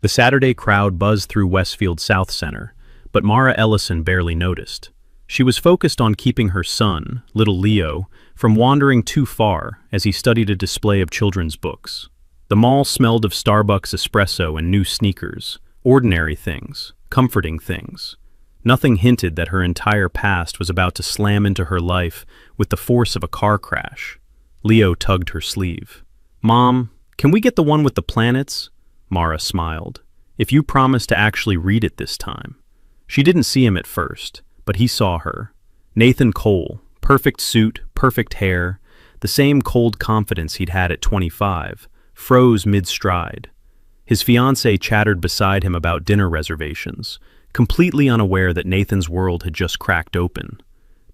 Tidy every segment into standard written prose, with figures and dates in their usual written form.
The Saturday crowd buzzed through Westfield South Center, but Mara Ellison barely noticed. She was focused on keeping her son, little Leo, from wandering too far as he studied a display of children's books. The mall smelled of Starbucks espresso and new sneakers, ordinary things, comforting things. Nothing hinted that her entire past was about to slam into her life with the force of a car crash. Leo tugged her sleeve. "Mom, can we get the one with the planets?" Mara smiled. "If you promise to actually read it this time." She didn't see him at first, but he saw her. Nathan Cole, perfect suit, perfect hair, the same cold confidence he'd had at 25, froze mid-stride. His fiancée chattered beside him about dinner reservations, completely unaware that Nathan's world had just cracked open.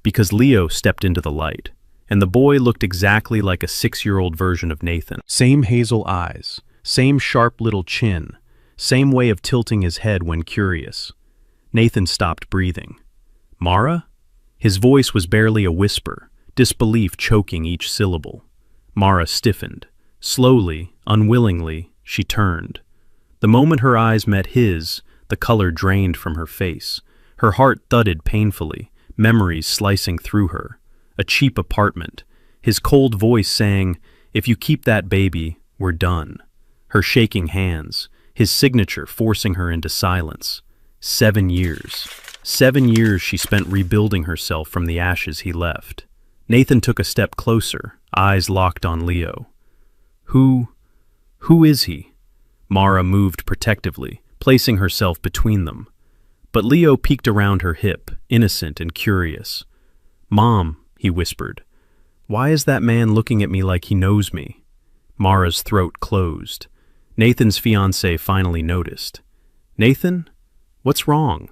Because Leo stepped into the light, and the boy looked exactly like a 6-year-old version of Nathan. Same hazel eyes, same sharp little chin, same way of tilting his head when curious. Nathan stopped breathing. "Mara?" His voice was barely a whisper, disbelief choking each syllable. Mara stiffened. Slowly, unwillingly, she turned. The moment her eyes met his, the color drained from her face. Her heart thudded painfully, memories slicing through her. A cheap apartment. His cold voice saying, "If you keep that baby, we're done." Her shaking hands, his signature forcing her into silence. 7 years. 7 years she spent rebuilding herself from the ashes he left. Nathan took a step closer, eyes locked on Leo. Who is he?" Mara moved protectively, placing herself between them. But Leo peeked around her hip, innocent and curious. "Mom," he whispered, "why is that man looking at me like he knows me?" Mara's throat closed. Nathan's fiancée finally noticed. "Nathan? What's wrong?"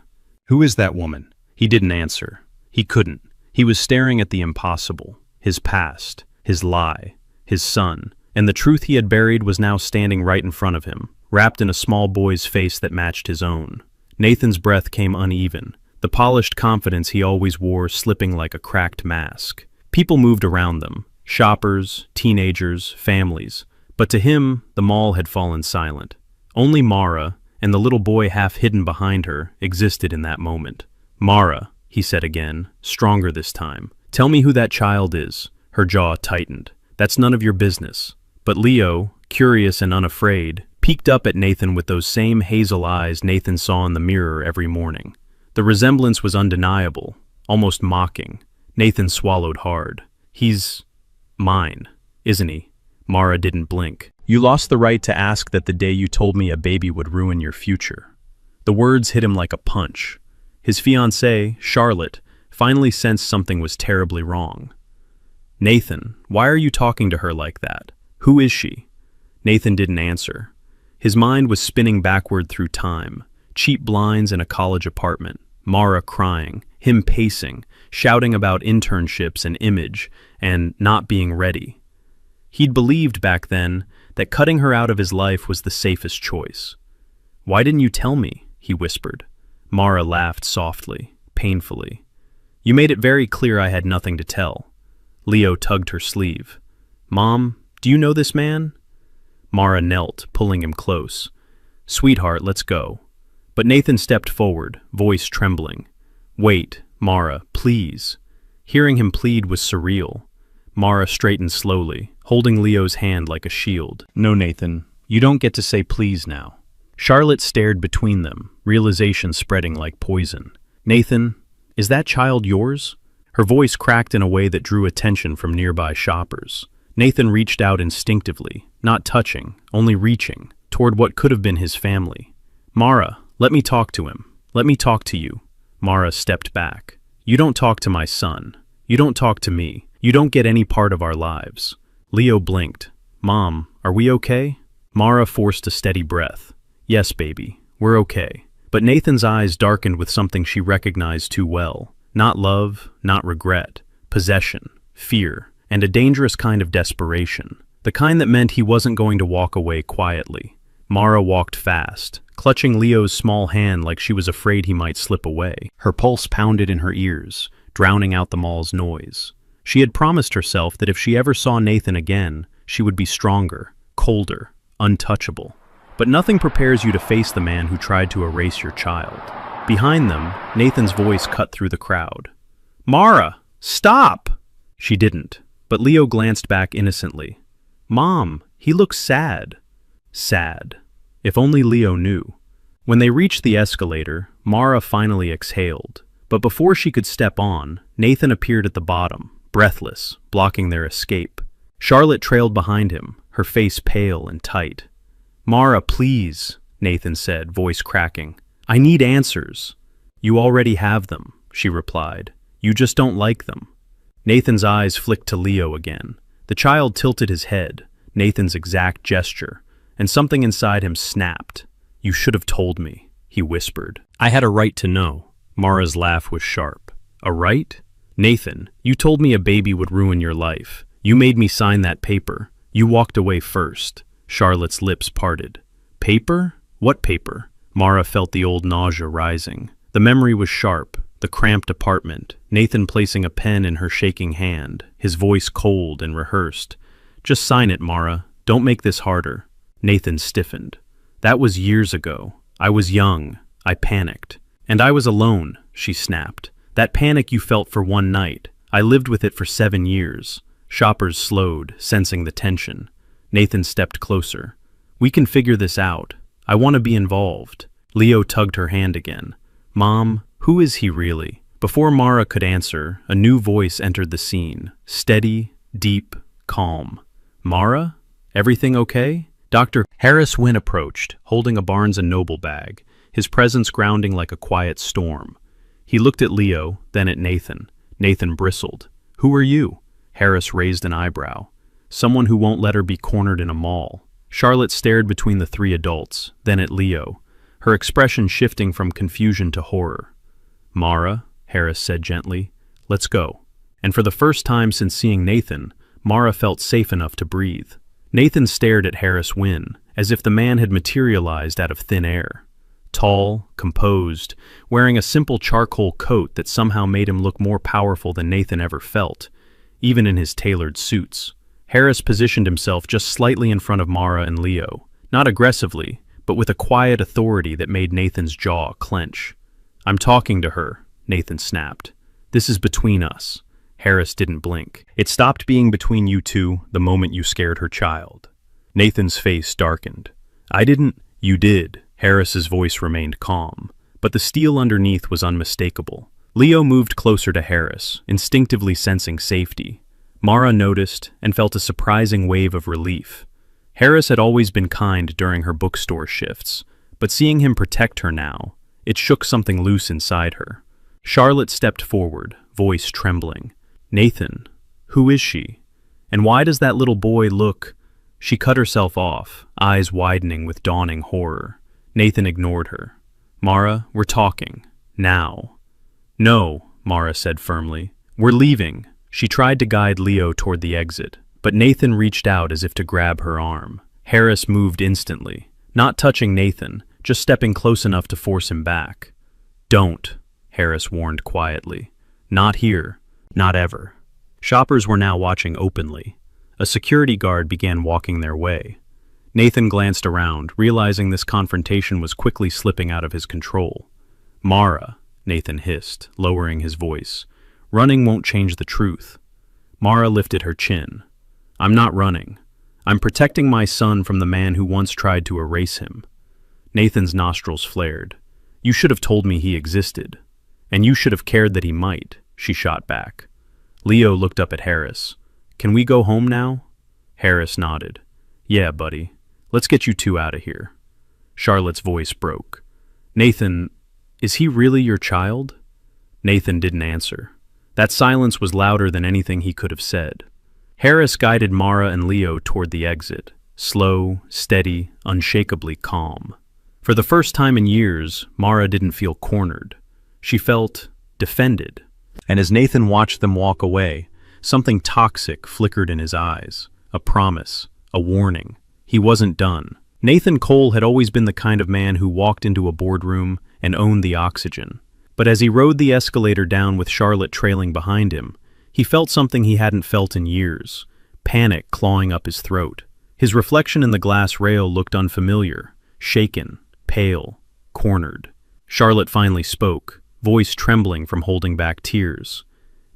"Who is that woman?" He didn't answer. He couldn't. He was staring at the impossible. His past, his lie, his son, and the truth he had buried was now standing right in front of him, wrapped in a small boy's face that matched his own. Nathan's breath came uneven, the polished confidence he always wore slipping like a cracked mask. People moved around them, shoppers, teenagers, families, but to him, the mall had fallen silent. Only Mara, and the little boy half hidden behind her, existed in that moment. "Mara," he said again, stronger this time, "tell me who that child is." Her jaw tightened. "That's none of your business." But Leo, curious and unafraid, peeked up at Nathan with those same hazel eyes Nathan saw in the mirror every morning. The resemblance was undeniable, almost mocking. Nathan swallowed hard. "He's mine, isn't he?" Mara didn't blink. "You lost the right to ask that the day you told me a baby would ruin your future." The words hit him like a punch. His fiancée, Charlotte, finally sensed something was terribly wrong. "Nathan, why are you talking to her like that? Who is she?" Nathan didn't answer. His mind was spinning backward through time. Cheap blinds in a college apartment, Mara crying, him pacing, shouting about internships and image, and not being ready. He'd believed back then that cutting her out of his life was the safest choice. "Why didn't you tell me?" he whispered. Mara laughed softly, painfully. "You made it very clear I had nothing to tell." Leo tugged her sleeve. "Mom, do you know this man?" Mara knelt, pulling him close. "Sweetheart, let's go." But Nathan stepped forward, voice trembling. "Wait, Mara, please." Hearing him plead was surreal. Mara straightened slowly, holding Leo's hand like a shield. "No, Nathan, you don't get to say please now." Charlotte stared between them, realization spreading like poison. "Nathan, is that child yours?" Her voice cracked in a way that drew attention from nearby shoppers. Nathan reached out instinctively, not touching, only reaching, toward what could have been his family. "Mara, let me talk to him. Let me talk to you." Mara stepped back. "You don't talk to my son. You don't talk to me. You don't get any part of our lives." Leo blinked. "Mom, are we okay?" Mara forced a steady breath. "Yes, baby, we're okay." But Nathan's eyes darkened with something she recognized too well. Not love, not regret. Possession, fear, and a dangerous kind of desperation. The kind that meant he wasn't going to walk away quietly. Mara walked fast, clutching Leo's small hand like she was afraid he might slip away. Her pulse pounded in her ears, drowning out the mall's noise. She had promised herself that if she ever saw Nathan again, she would be stronger, colder, untouchable. But nothing prepares you to face the man who tried to erase your child. Behind them, Nathan's voice cut through the crowd. "Mara, stop!" She didn't, but Leo glanced back innocently. "Mom, he looks sad." Sad. If only Leo knew. When they reached the escalator, Mara finally exhaled. But before she could step on, Nathan appeared at the bottom, breathless, blocking their escape. Charlotte trailed behind him, her face pale and tight. "Mara, please," Nathan said, voice cracking. "I need answers." "You already have them," she replied. "You just don't like them." Nathan's eyes flicked to Leo again. The child tilted his head, Nathan's exact gesture, and something inside him snapped. "You should have told me," he whispered. "I had a right to know." Mara's laugh was sharp. "A right? Nathan, you told me a baby would ruin your life. You made me sign that paper. You walked away first." Charlotte's lips parted. "Paper? What paper?" Mara felt the old nausea rising. The memory was sharp, the cramped apartment, Nathan placing a pen in her shaking hand, his voice cold and rehearsed. "Just sign it, Mara. Don't make this harder." Nathan stiffened. "That was years ago. I was young. I panicked. And I was alone," she snapped. "That panic you felt for one night. I lived with it for 7 years." Shoppers slowed, sensing the tension. Nathan stepped closer. "We can figure this out. I want to be involved." Leo tugged her hand again. "Mom, who is he really?" Before Mara could answer, a new voice entered the scene. Steady, deep, calm. "Mara? Everything okay?" Dr. Harris Wynn approached, holding a Barnes & Noble bag, his presence grounding like a quiet storm. He looked at Leo, then at Nathan. Nathan bristled. "Who are you?" Harris raised an eyebrow. "Someone who won't let her be cornered in a mall." Charlotte stared between the 3 adults, then at Leo, her expression shifting from confusion to horror. "Mara," Harris said gently, "let's go." And for the first time since seeing Nathan, Mara felt safe enough to breathe. Nathan stared at Harris Wynn, as if the man had materialized out of thin air. Tall, composed, wearing a simple charcoal coat that somehow made him look more powerful than Nathan ever felt, even in his tailored suits. Harris positioned himself just slightly in front of Mara and Leo, not aggressively, but with a quiet authority that made Nathan's jaw clench. "I'm talking to her," Nathan snapped. "This is between us." Harris didn't blink. "It stopped being between you two the moment you scared her child." Nathan's face darkened. "I didn't." "You did." Harris's voice remained calm, but the steel underneath was unmistakable. Leo moved closer to Harris, instinctively sensing safety. Mara noticed and felt a surprising wave of relief. Harris had always been kind during her bookstore shifts, but seeing him protect her now, it shook something loose inside her. Charlotte stepped forward, voice trembling. "Nathan, who is she? And why does that little boy look—" She cut herself off, eyes widening with dawning horror. Nathan ignored her. "Mara, we're talking. Now." "No," Mara said firmly. "We're leaving." She tried to guide Leo toward the exit, but Nathan reached out as if to grab her arm. Harris moved instantly, not touching Nathan, just stepping close enough to force him back. "Don't," Harris warned quietly. "Not here. Not ever." Shoppers were now watching openly. A security guard began walking their way. Nathan glanced around, realizing this confrontation was quickly slipping out of his control. "Mara," Nathan hissed, lowering his voice. "Running won't change the truth." Mara lifted her chin. "I'm not running. I'm protecting my son from the man who once tried to erase him." Nathan's nostrils flared. "You should have told me he existed. And you should have cared that he might," she shot back. Leo looked up at Harris. "Can we go home now?" Harris nodded. "Yeah, buddy. Let's get you two out of here." Charlotte's voice broke. "Nathan, is he really your child?" Nathan didn't answer. That silence was louder than anything he could have said. Harris guided Mara and Leo toward the exit, slow, steady, unshakably calm. For the first time in years, Mara didn't feel cornered. She felt defended. And as Nathan watched them walk away, something toxic flickered in his eyes. A promise, a warning. He wasn't done. Nathan Cole had always been the kind of man who walked into a boardroom and owned the oxygen. But as he rode the escalator down with Charlotte trailing behind him, he felt something he hadn't felt in years, panic clawing up his throat. His reflection in the glass rail looked unfamiliar. shaken, pale, cornered. Charlotte finally spoke, voice trembling from holding back tears.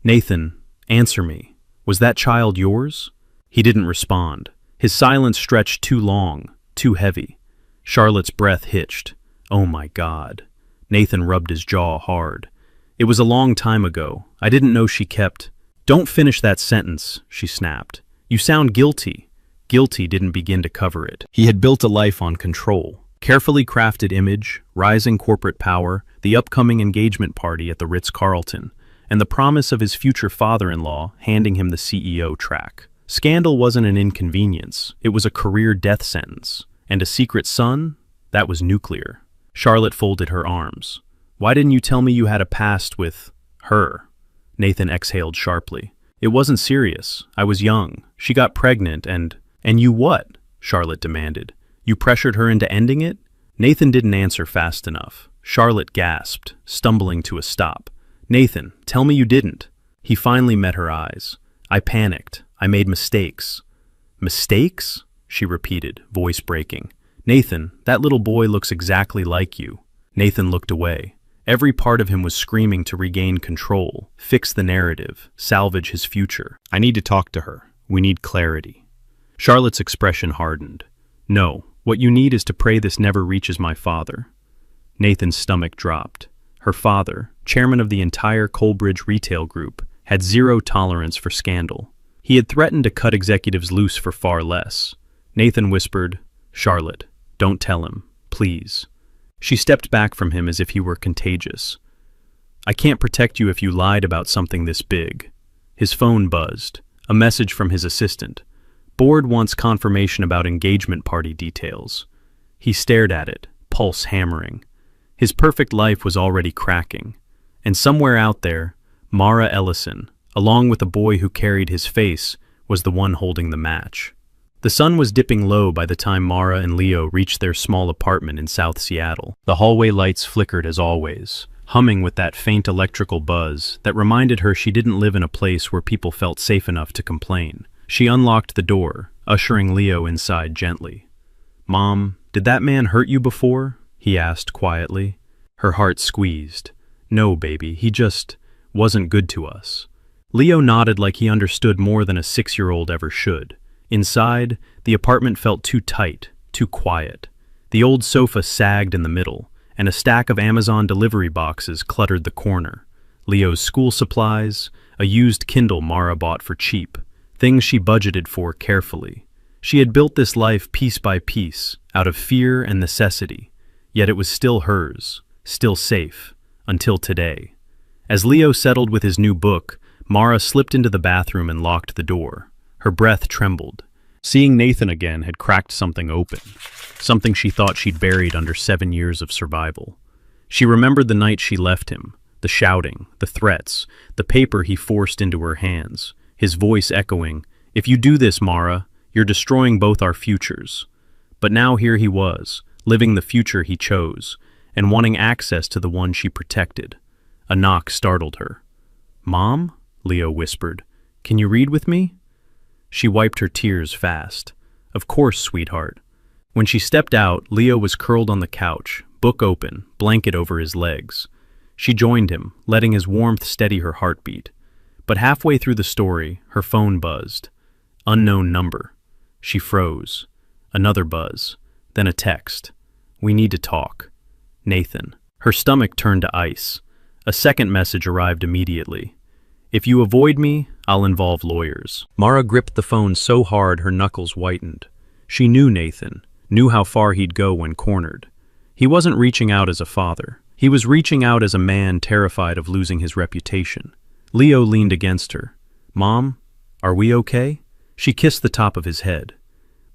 "Nathan, answer me. Was that child yours?" He didn't respond. His silence stretched too long, too heavy. Charlotte's breath hitched. Oh my God. Nathan rubbed his jaw hard. "It was a long time ago. I didn't know she kept—" "Don't finish that sentence," she snapped. "You sound guilty." Guilty didn't begin to cover it. He had built a life on control. Carefully crafted image, rising corporate power, the upcoming engagement party at the Ritz-Carlton, and the promise of his future father-in-law handing him the CEO track. Scandal wasn't an inconvenience. It was a career death sentence. And a secret son? That was nuclear. Charlotte folded her arms. "Why didn't you tell me you had a past with her?" Nathan exhaled sharply. "It wasn't serious. I was young. She got pregnant and—" "And you what?" Charlotte demanded. "You pressured her into ending it?" Nathan didn't answer fast enough. Charlotte gasped, stumbling to a stop. "Nathan, tell me you didn't." He finally met her eyes. "I panicked. I made mistakes." "Mistakes?" she repeated, voice breaking. "Nathan, that little boy looks exactly like you." Nathan looked away. Every part of him was screaming to regain control, fix the narrative, salvage his future. "I need to talk to her. We need clarity." Charlotte's expression hardened. "No, what you need is to pray this never reaches my father." Nathan's stomach dropped. Her father, chairman of the entire Coalbridge retail group, had zero tolerance for scandal. He had threatened to cut executives loose for far less. Nathan whispered, "Charlotte, don't tell him, please." She stepped back from him as if he were contagious. "I can't protect you if you lied about something this big." His phone buzzed. A message from his assistant. "Board wants confirmation about engagement party details." He stared at it, pulse hammering. His perfect life was already cracking. And somewhere out there, Mara Ellison, along with a boy who carried his face, was the one holding the match. The sun was dipping low by the time Mara and Leo reached their small apartment in South Seattle. The hallway lights flickered as always, humming with that faint electrical buzz that reminded her she didn't live in a place where people felt safe enough to complain. She unlocked the door, ushering Leo inside gently. "Mom, did that man hurt you before?" he asked quietly. Her heart squeezed. "No, baby, he just wasn't good to us." Leo nodded like he understood more than a 6-year-old ever should. Inside, the apartment felt too tight, too quiet. The old sofa sagged in the middle, and a stack of Amazon delivery boxes cluttered the corner. Leo's school supplies, a used Kindle Mara bought for cheap, things she budgeted for carefully. She had built this life piece by piece, out of fear and necessity, yet it was still hers, still safe, until today. As Leo settled with his new book, Mara slipped into the bathroom and locked the door. Her breath trembled. Seeing Nathan again had cracked something open, something she thought she'd buried under 7 years of survival. She remembered the night she left him, the shouting, the threats, the paper he forced into her hands, his voice echoing, "If you do this, Mara, you're destroying both our futures." But now here he was, living the future he chose, and wanting access to the one she protected. A knock startled her. "Mom?" Leo whispered. "Can you read with me?" She wiped her tears fast. "Of course, sweetheart." When she stepped out, Leo was curled on the couch, book open, blanket over his legs. She joined him, letting his warmth steady her heartbeat. But halfway through the story, her phone buzzed. Unknown number. She froze. Another buzz. Then a text. "We need to talk. Nathan." Her stomach turned to ice. A second message arrived immediately. "If you avoid me, I'll involve lawyers." Mara gripped the phone so hard her knuckles whitened. She knew Nathan, knew how far he'd go when cornered. He wasn't reaching out as a father. He was reaching out as a man terrified of losing his reputation. Leo leaned against her. "Mom, are we okay?" She kissed the top of his head.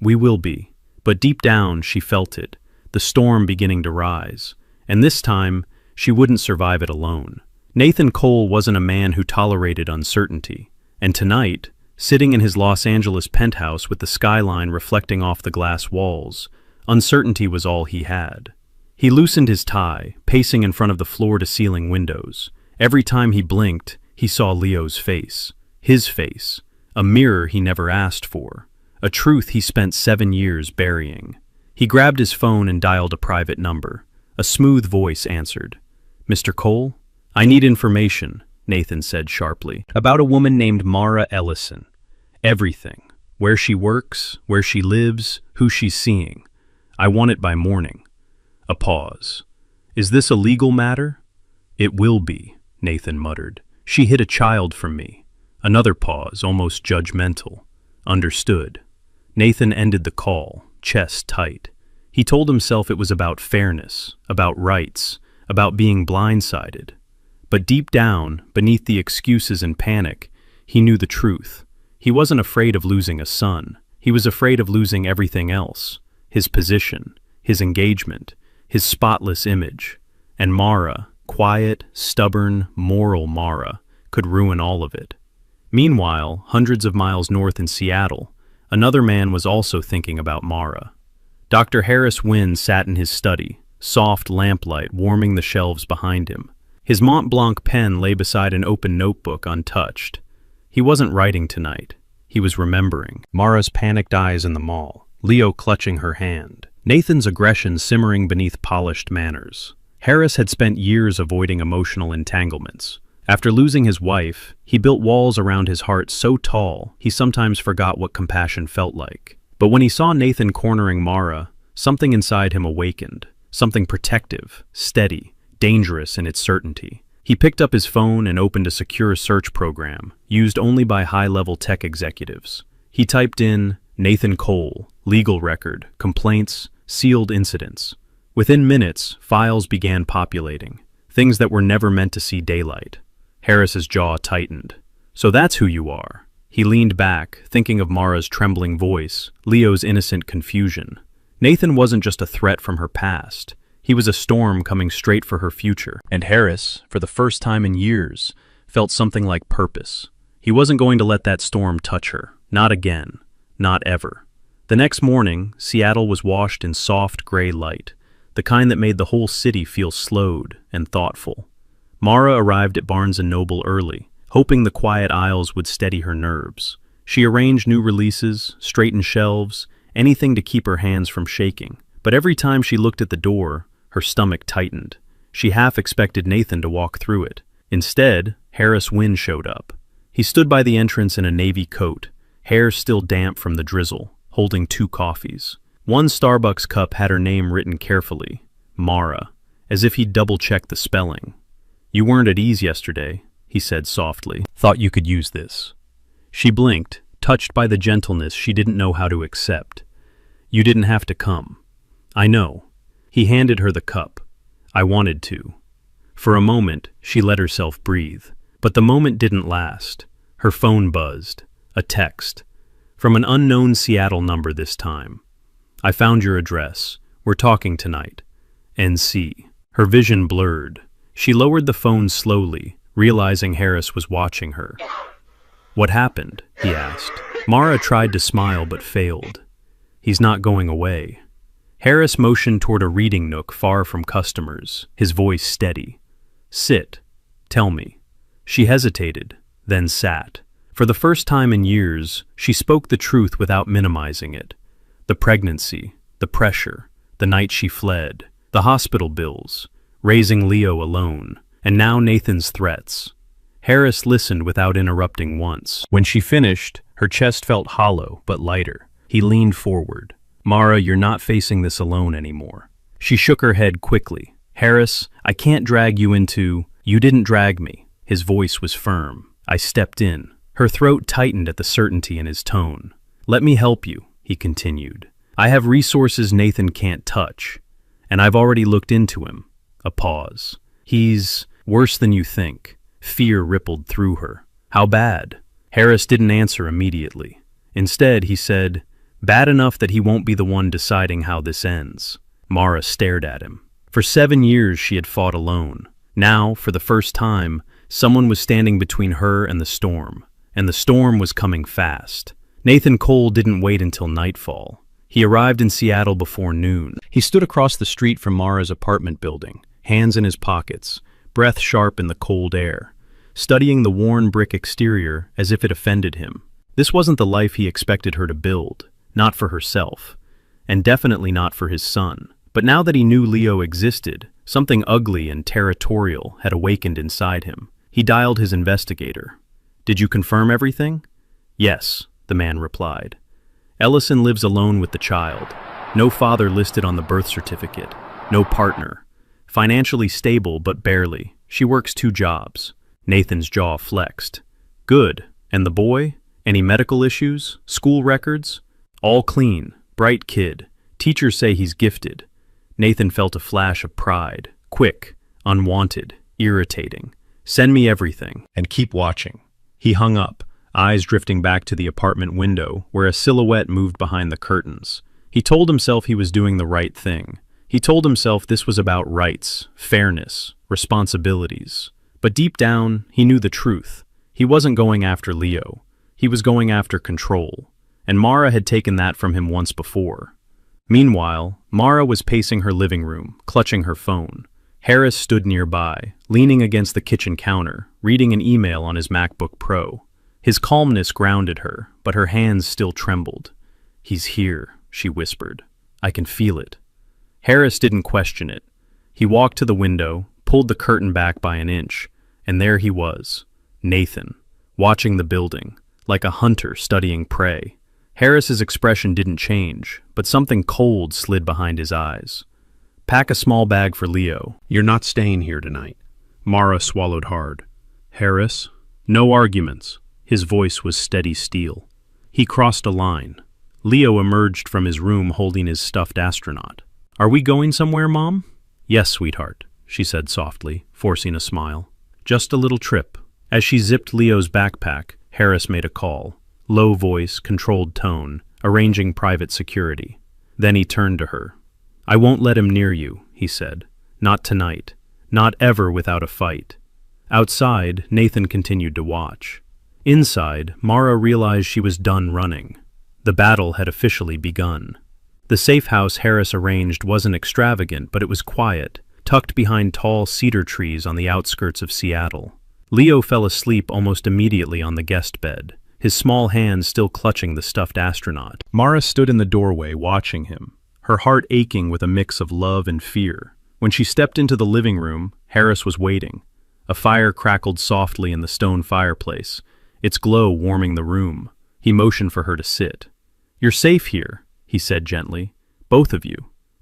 "We will be." But deep down, she felt it, the storm beginning to rise. And this time, she wouldn't survive it alone. Nathan Cole wasn't a man who tolerated uncertainty. And tonight, sitting in his Los Angeles penthouse with the skyline reflecting off the glass walls, uncertainty was all he had. He loosened his tie, pacing in front of the floor-to-ceiling windows. Every time he blinked, he saw Leo's face. His face. A mirror he never asked for. A truth he spent 7 years burying. He grabbed his phone and dialed a private number. A smooth voice answered. "Mr. Cole? I need information," Nathan said sharply. "About a woman named Mara Ellison. Everything. Where she works, where she lives, who she's seeing. I want it by morning." A pause. "Is this a legal matter?" "It will be," Nathan muttered. "She hid a child from me." Another pause, almost judgmental. "Understood." Nathan ended the call, chest tight. He told himself it was about fairness, about rights, about being blindsided. But deep down, beneath the excuses and panic, he knew the truth. He wasn't afraid of losing a son. He was afraid of losing everything else. His position, his engagement, his spotless image. And Mara, quiet, stubborn, moral Mara, could ruin all of it. Meanwhile, hundreds of miles north in Seattle, another man was also thinking about Mara. Dr. Harris Wynn sat in his study, soft lamplight warming the shelves behind him. His Mont Blanc pen lay beside an open notebook untouched. He wasn't writing tonight. He was remembering. Mara's panicked eyes in the mall, Leo clutching her hand, Nathan's aggression simmering beneath polished manners. Harris had spent years avoiding emotional entanglements. After losing his wife, he built walls around his heart so tall he sometimes forgot what compassion felt like. But when he saw Nathan cornering Mara, something inside him awakened, something protective, steady, dangerous in its certainty. He picked up his phone and opened a secure search program, used only by high-level tech executives. He typed in, "Nathan Cole, legal record, complaints, sealed incidents." Within minutes, files began populating, things that were never meant to see daylight. Harris's jaw tightened. "So that's who you are." He leaned back, thinking of Mara's trembling voice, Leo's innocent confusion. Nathan wasn't just a threat from her past. He was a storm coming straight for her future. And Harris, for the first time in years, felt something like purpose. He wasn't going to let that storm touch her. Not again. Not ever. The next morning, Seattle was washed in soft gray light, the kind that made the whole city feel slowed and thoughtful. Mara arrived at Barnes & Noble early, hoping the quiet aisles would steady her nerves. She arranged new releases, straightened shelves, anything to keep her hands from shaking. But every time she looked at the door, her stomach tightened. She half expected Nathan to walk through it. Instead, Harris Wynn showed up. He stood by the entrance in a navy coat, hair still damp from the drizzle, holding 2 coffees. One Starbucks cup had her name written carefully, Mara, as if he'd double-checked the spelling. "You weren't at ease yesterday," he said softly. "Thought you could use this." She blinked, touched by the gentleness she didn't know how to accept. "You didn't have to come." "I know." He handed her the cup. "I wanted to." For a moment, she let herself breathe. But the moment didn't last. Her phone buzzed. A text. From an unknown Seattle number this time. "I found your address. We're talking tonight. NC." Her vision blurred. She lowered the phone slowly, realizing Harris was watching her. "What happened?" he asked. Mara tried to smile but failed. "He's not going away." Harris motioned toward a reading nook far from customers, his voice steady. "Sit. Tell me." She hesitated, then sat. For the first time in years, she spoke the truth without minimizing it. The pregnancy, the pressure, the night she fled, the hospital bills, raising Leo alone, and now Nathan's threats. Harris listened without interrupting once. When she finished, her chest felt hollow but lighter. He leaned forward. "Mara, you're not facing this alone anymore." She shook her head quickly. "Harris, I can't drag you into—" "You didn't drag me." His voice was firm. "I stepped in." Her throat tightened at the certainty in his tone. "Let me help you," he continued. "I have resources Nathan can't touch, and I've already looked into him." A pause. "He's worse than you think." Fear rippled through her. "How bad?" Harris didn't answer immediately. Instead, he said, "Bad enough that he won't be the one deciding how this ends." Mara stared at him. For 7 years she had fought alone. Now, for the first time, someone was standing between her and the storm was coming fast. Nathan Cole didn't wait until nightfall. He arrived in Seattle before noon. He stood across the street from Mara's apartment building, hands in his pockets, breath sharp in the cold air, studying the worn brick exterior as if it offended him. This wasn't the life he expected her to build, not for herself. and definitely not for his son. But now that he knew Leo existed, something ugly and territorial had awakened inside him. He dialed his investigator. "Did you confirm everything?" "Yes," the man replied. "Ellison lives alone with the child. No father listed on the birth certificate. No partner. Financially stable, but barely. She works 2 jobs. Nathan's jaw flexed. "Good. And the boy? Any medical issues? School records?" "All clean. Bright kid. Teachers say he's gifted." Nathan felt a flash of pride. Quick, unwanted, irritating. "Send me everything. And keep watching." He hung up, eyes drifting back to the apartment window, where a silhouette moved behind the curtains. He told himself he was doing the right thing. He told himself this was about rights, fairness, responsibilities. But deep down, he knew the truth. He wasn't going after Leo. He was going after control. And Mara had taken that from him once before. Meanwhile, Mara was pacing her living room, clutching her phone. Harris stood nearby, leaning against the kitchen counter, reading an email on his MacBook Pro. His calmness grounded her, but her hands still trembled. "He's here," she whispered. "I can feel it." Harris didn't question it. He walked to the window, pulled the curtain back by an inch, and there he was, Nathan, watching the building, like a hunter studying prey. Harris's expression didn't change, but something cold slid behind his eyes. "Pack a small bag for Leo. You're not staying here tonight." Mara swallowed hard. "Harris?" No arguments. His voice was steady steel. He crossed a line. Leo emerged from his room holding his stuffed astronaut. "Are we going somewhere, Mom?" "Yes, sweetheart," she said softly, forcing a smile. "Just a little trip." As she zipped Leo's backpack, Harris made a call. Low voice, controlled tone, arranging private security. Then he turned to her. "I won't let him near you," he said. "Not tonight. Not ever without a fight." Outside, Nathan continued to watch. Inside, Mara realized she was done running. The battle had officially begun. The safe house Harris arranged wasn't extravagant, but it was quiet, tucked behind tall cedar trees on the outskirts of Seattle. Leo fell asleep almost immediately on the guest bed, his small hands still clutching the stuffed astronaut. Mara stood in the doorway watching him, her heart aching with a mix of love and fear. When she stepped into the living room, Harris was waiting. A fire crackled softly in the stone fireplace, its glow warming the room. He motioned for her to sit. "You're safe here," he said gently. "Both of you."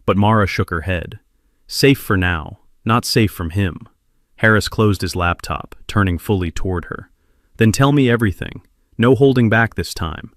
But Mara shook her head. "Safe for now, not safe from him." Harris closed his laptop, turning fully toward her. "Then tell me everything. No holding back this time."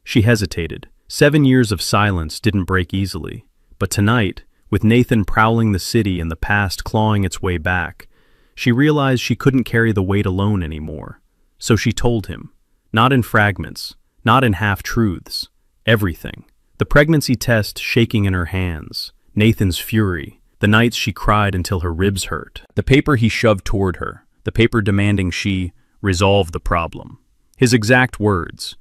She hesitated. 7 years of silence didn't break easily. But tonight, with Nathan prowling the city and the past clawing its way back, she realized she couldn't carry the weight alone anymore. So she told him. Not in fragments, not in half-truths. Everything. The pregnancy test shaking in her hands, Nathan's fury, the nights she cried until her ribs hurt, the paper he shoved toward her, the paper demanding she resolve the problem. His exact words,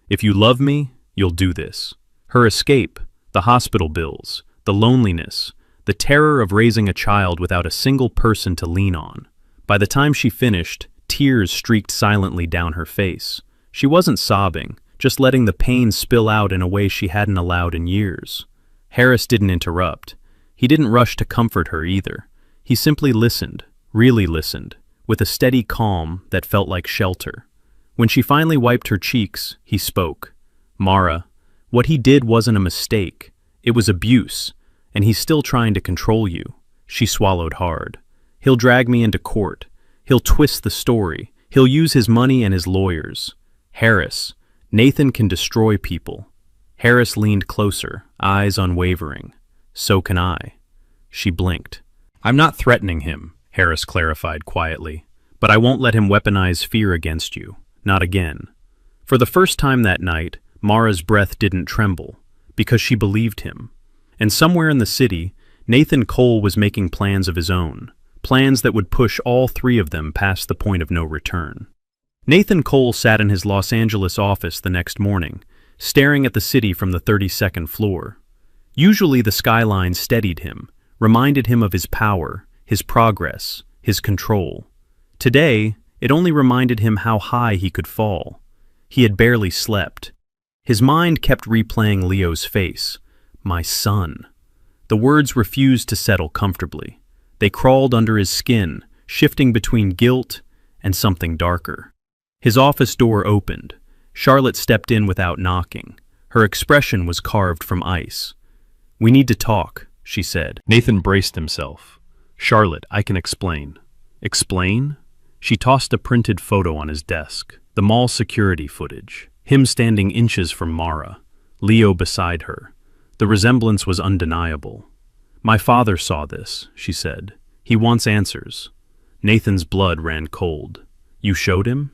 "If you love me, you'll do this." Her escape, the hospital bills, the loneliness, the terror of raising a child without a single person to lean on. By the time she finished, tears streaked silently down her face. She wasn't sobbing, just letting the pain spill out in a way she hadn't allowed in years. Harris didn't interrupt. He didn't rush to comfort her either. He simply listened, really listened, with a steady calm that felt like shelter. When she finally wiped her cheeks, he spoke. "Mara, what he did wasn't a mistake. It was abuse, and he's still trying to control you." She swallowed hard. "He'll drag me into court. He'll twist the story. He'll use his money and his lawyers. Harris, Nathan can destroy people." Harris leaned closer, eyes unwavering. "So can I." She blinked. "I'm not threatening him," Harris clarified quietly, "but I won't let him weaponize fear against you. Not again." For the first time that night, Mara's breath didn't tremble, because she believed him. And somewhere in the city, Nathan Cole was making plans of his own, plans that would push all 3 of them past the point of no return. Nathan Cole sat in his Los Angeles office the next morning, staring at the city from the 32nd floor. Usually the skyline steadied him, reminded him of his power, his progress, his control. Today, it only reminded him how high he could fall. He had barely slept. His mind kept replaying Leo's face, My son. The words refused to settle comfortably. They crawled under his skin, shifting between guilt and something darker. His office door opened. Charlotte stepped in without knocking. Her expression was carved from ice. "We need to talk," she said. Nathan braced himself. "Charlotte, I can explain." "Explain?" She tossed a printed photo on his desk, the mall security footage, him standing inches from Mara, Leo beside her. The resemblance was undeniable. "My father saw this," she said. "He wants answers." Nathan's blood ran cold. "You showed him?"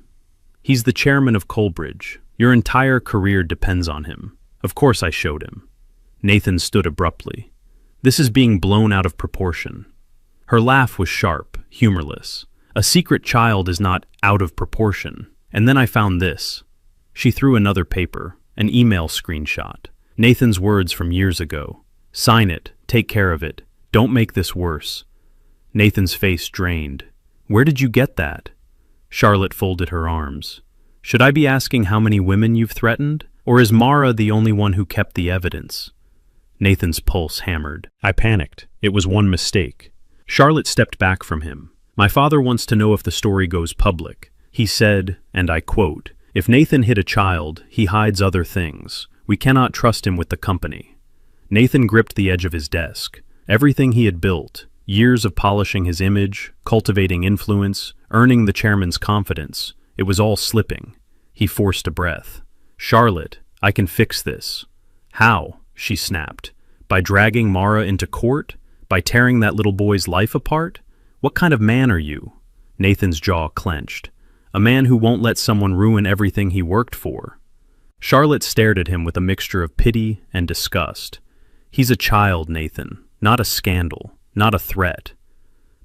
"He's the chairman of Coalbridge. Your entire career depends on him." "Of course I showed him." Nathan stood abruptly. "This is being blown out of proportion." Her laugh was sharp, humorless. "A secret child is not out of proportion. And then I found this." She threw another paper, an email screenshot. Nathan's words from years ago. "Sign it, take care of it, don't make this worse." Nathan's face drained. "Where did you get that?" Charlotte folded her arms. "Should I be asking how many women you've threatened? Or is Mara the only one who kept the evidence?" Nathan's pulse hammered. I panicked. It was one mistake. Charlotte stepped back from him. "My father wants to know if the story goes public. He said, and I quote, 'If Nathan hit a child, he hides other things. We cannot trust him with the company.'" Nathan gripped the edge of his desk. Everything he had built, years of polishing his image, cultivating influence, earning the chairman's confidence, it was all slipping. He forced a breath. "Charlotte, I can fix this." "How?" she snapped. "By dragging Mara into court? By tearing that little boy's life apart? What kind of man are you?" Nathan's jaw clenched. "A man who won't let someone ruin everything he worked for." Charlotte stared at him with a mixture of pity and disgust. "He's a child, Nathan, not a scandal, not a threat."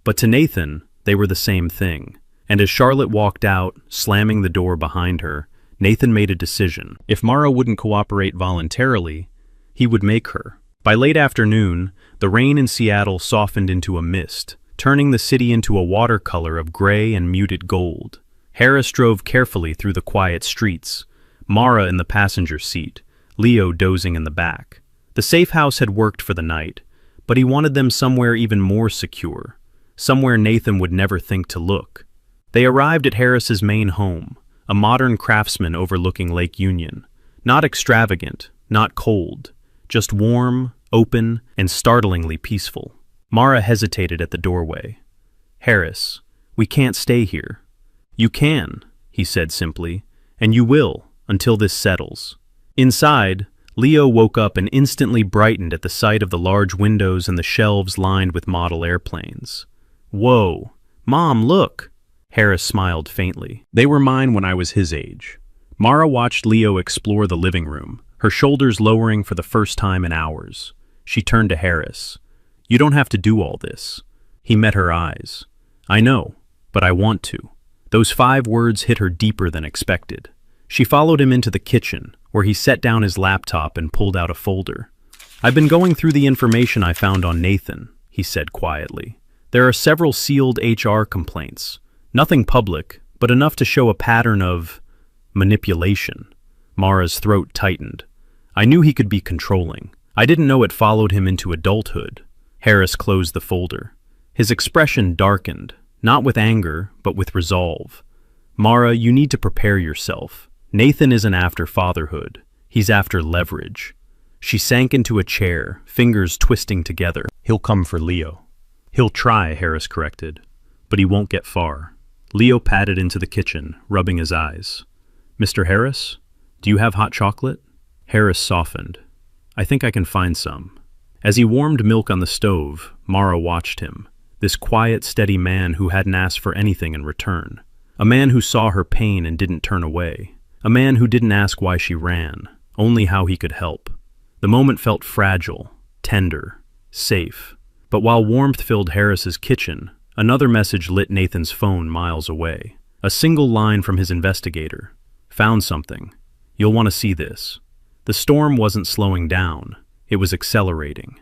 But to Nathan, they were the same thing. And as Charlotte walked out, slamming the door behind her, Nathan made a decision. If Mara wouldn't cooperate voluntarily, he would make her. By late afternoon, the rain in Seattle softened into a mist, turning the city into a watercolor of gray and muted gold. Harris drove carefully through the quiet streets, Mara in the passenger seat, Leo dozing in the back. The safe house had worked for the night, but he wanted them somewhere even more secure, somewhere Nathan would never think to look. They arrived at Harris's main home, a modern craftsman overlooking Lake Union. Not extravagant, not cold, just warm, open, and startlingly peaceful. Mara hesitated at the doorway. "Harris, we can't stay here." "You can," he said simply, "and you will, until this settles." Inside, Leo woke up and instantly brightened at the sight of the large windows and the shelves lined with model airplanes. "Whoa, Mom, look!" Harris smiled faintly. "They were mine when I was his age." Mara watched Leo explore the living room, her shoulders lowering for the first time in hours. She turned to Harris. "You don't have to do all this." He met her eyes. "I know, but I want to." Those 5 words hit her deeper than expected. She followed him into the kitchen, where he set down his laptop and pulled out a folder. "I've been going through the information I found on Nathan," he said quietly. "There are several sealed HR complaints. Nothing public, but enough to show a pattern of manipulation." Mara's throat tightened. "I knew he could be controlling. I didn't know it followed him into adulthood." Harris closed the folder. His expression darkened, not with anger, but with resolve. "Mara, you need to prepare yourself. Nathan isn't after fatherhood. He's after leverage." She sank into a chair, fingers twisting together. "He'll come for Leo." "He'll try," Harris corrected, "but he won't get far." Leo padded into the kitchen, rubbing his eyes. "Mr. Harris, do you have hot chocolate?" Harris softened. "I think I can find some." As he warmed milk on the stove, Mara watched him, this quiet, steady man who hadn't asked for anything in return. A man who saw her pain and didn't turn away. A man who didn't ask why she ran, only how he could help. The moment felt fragile, tender, safe. But while warmth filled Harris's kitchen, another message lit Nathan's phone miles away. A single line from his investigator. "Found something. You'll want to see this." The storm wasn't slowing down. It was accelerating.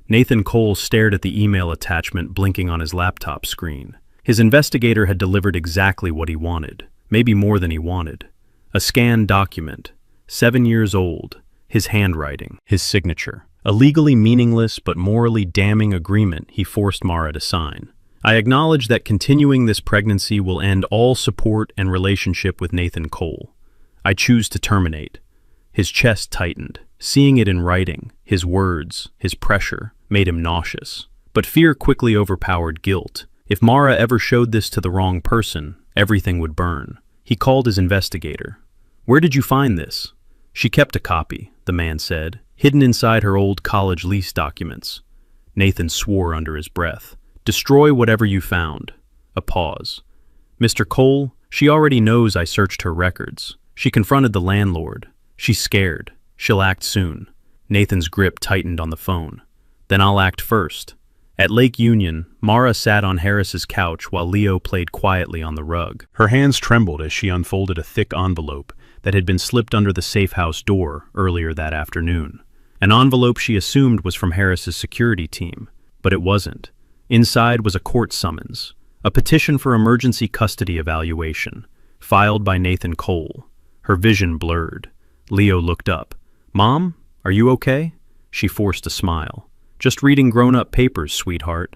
Nathan Cole stared at the email attachment blinking on his laptop screen. His investigator had delivered exactly what he wanted, maybe more than he wanted. A scanned document, 7 years old, his handwriting, his signature. a legally meaningless but morally damning agreement he forced Mara to sign. I acknowledge that continuing this pregnancy will end all support and relationship with Nathan Cole. I choose to terminate. His chest tightened. Seeing it in writing, his words, his pressure, made him nauseous. But fear quickly overpowered guilt. If Mara ever showed this to the wrong person, everything would burn. He called his investigator. "Where did you find this?" "She kept a copy," the man said, hidden inside her old college lease documents. Nathan swore under his breath. "Destroy whatever you found." A pause. "Mr. Cole, she already knows I searched her records. She confronted the landlord. She's scared. She'll act soon." Nathan's grip tightened on the phone. "Then I'll act first." At Lake Union, Mara sat on Harris's couch while Leo played quietly on the rug. Her hands trembled as she unfolded a thick envelope that had been slipped under the safe house door earlier that afternoon. An envelope she assumed was from Harris's security team, but it wasn't. Inside was a court summons, a petition for emergency custody evaluation, filed by Nathan Cole. Her vision blurred. Leo looked up. "Mom, are you okay?" She forced a smile. "Just reading grown-up papers, sweetheart."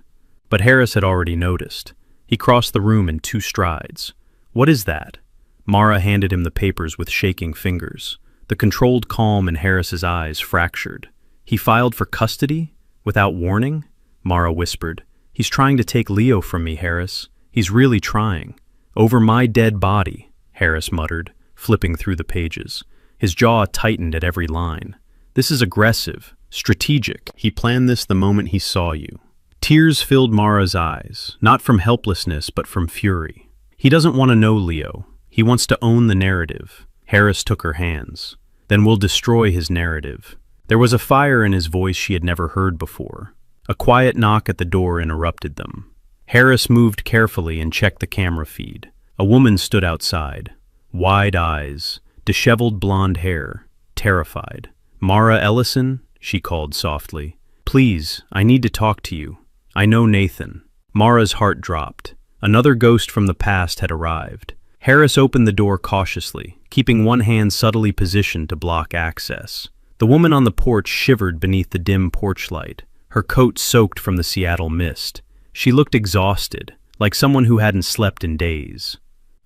But Harris had already noticed. He crossed the room in 2 strides. "What is that?" Mara handed him the papers with shaking fingers. The controlled calm in Harris's eyes fractured. "He filed for custody? Without warning?" Mara whispered. "He's trying to take Leo from me, Harris. He's really trying." "Over my dead body," Harris muttered, flipping through the pages. His jaw tightened at every line. "This is aggressive, strategic. He planned this the moment he saw you." Tears filled Mara's eyes, not from helplessness but from fury. "He doesn't want to know Leo. He wants to own the narrative." Harris took her hands. "Then we'll destroy his narrative." There was a fire in his voice she had never heard before. A quiet knock at the door interrupted them. Harris moved carefully and checked the camera feed. A woman stood outside. Wide eyes, disheveled blonde hair, terrified. "Mara Ellison?" she called softly. "Please, I need to talk to you. I know Nathan." Mara's heart dropped. Another ghost from the past had arrived. Harris opened the door cautiously, keeping one hand subtly positioned to block access. The woman on the porch shivered beneath the dim porch light, her coat soaked from the Seattle mist. She looked exhausted, like someone who hadn't slept in days.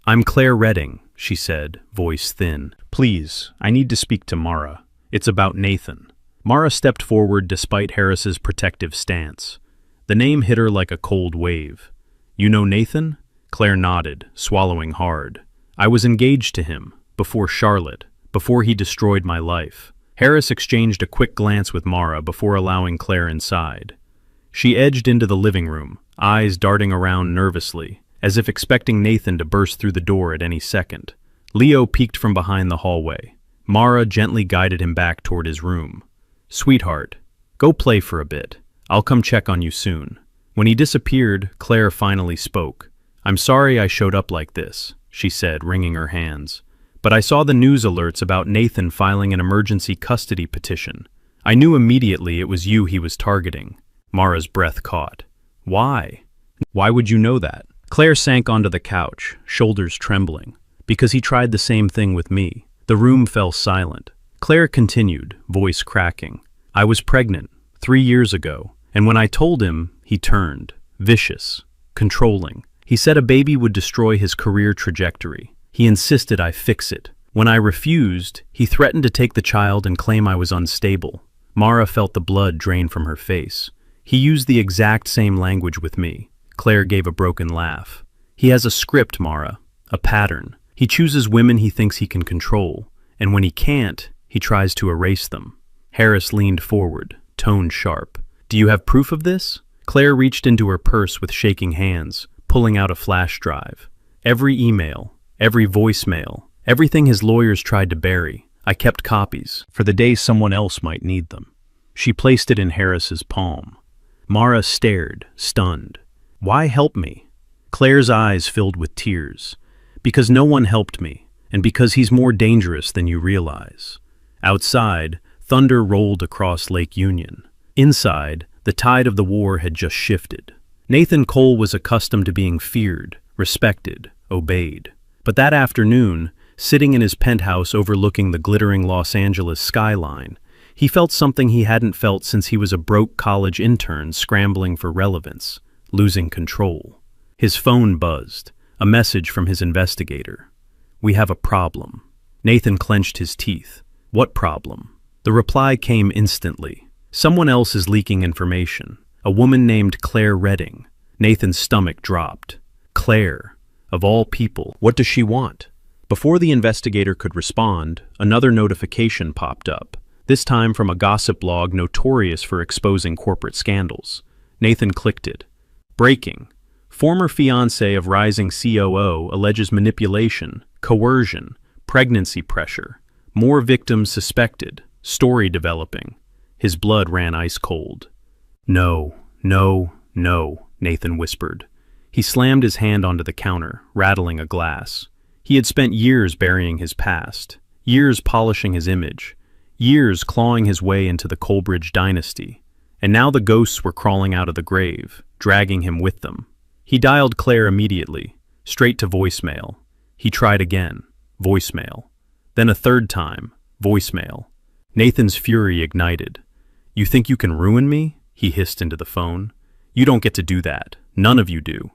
"I'm Claire Redding," she said, voice thin. "Please, I need to speak to Mara. It's about Nathan." Mara stepped forward despite Harris's protective stance. The name hit her like a cold wave. "You know Nathan?" Claire nodded, swallowing hard. "I was engaged to him, before Charlotte, before he destroyed my life." Harris exchanged a quick glance with Mara before allowing Claire inside. She edged into the living room, eyes darting around nervously, as if expecting Nathan to burst through the door at any second. Leo peeked from behind the hallway. Mara gently guided him back toward his room. "Sweetheart, go play for a bit. I'll come check on you soon." When he disappeared, Claire finally spoke. "I'm sorry I showed up like this," she said, wringing her hands. "But I saw the news alerts about Nathan filing an emergency custody petition. I knew immediately it was you he was targeting." Mara's breath caught. "Why? Why would you know that?" Claire sank onto the couch, shoulders trembling. "Because he tried the same thing with me." The room fell silent. Claire continued, voice cracking. "I was pregnant 3 years ago, and when I told him, he turned. Vicious. Controlling. He said a baby would destroy his career trajectory. He insisted I fix it. When I refused, he threatened to take the child and claim I was unstable." Mara felt the blood drain from her face. "He used the exact same language with me." Claire gave a broken laugh. "He has a script, Mara. A pattern. He chooses women he thinks he can control, and when he can't, he tries to erase them." Harris leaned forward, tone sharp. "Do you have proof of this?" Claire reached into her purse with shaking hands, pulling out a flash drive. "Every email, every voicemail, everything his lawyers tried to bury. I kept copies, for the day someone else might need them." She placed it in Harris's palm. Mara stared, stunned. "Why help me?" Claire's eyes filled with tears. "Because no one helped me, and because he's more dangerous than you realize." Outside, thunder rolled across Lake Union. Inside, the tide of the war had just shifted. Nathan Cole was accustomed to being feared, respected, obeyed. But that afternoon, sitting in his penthouse overlooking the glittering Los Angeles skyline, He felt something he hadn't felt since he was a broke college intern scrambling for relevance, losing control. His phone buzzed, a message from his investigator. "We have a problem." Nathan clenched his teeth. "What problem?" The reply came instantly. "Someone else is leaking information. A woman named Claire Redding." Nathan's stomach dropped. Claire, of all people, what does she want? Before the investigator could respond, another notification popped up, this time from a gossip blog notorious for exposing corporate scandals. Nathan clicked it. Breaking. Former fiancé of rising COO alleges manipulation, coercion, pregnancy pressure. More victims suspected. Story developing. His blood ran ice cold. "No, no, no," Nathan whispered. He slammed his hand onto the counter, rattling a glass. He had spent years burying his past, years polishing his image, years clawing his way into the Coleridge dynasty, and now the ghosts were crawling out of the grave, dragging him with them. He dialed Claire immediately, straight to voicemail. He tried again, voicemail. Then a third time, voicemail. Nathan's fury ignited. "You think you can ruin me?" he hissed into the phone. "You don't get to do that. None of you do."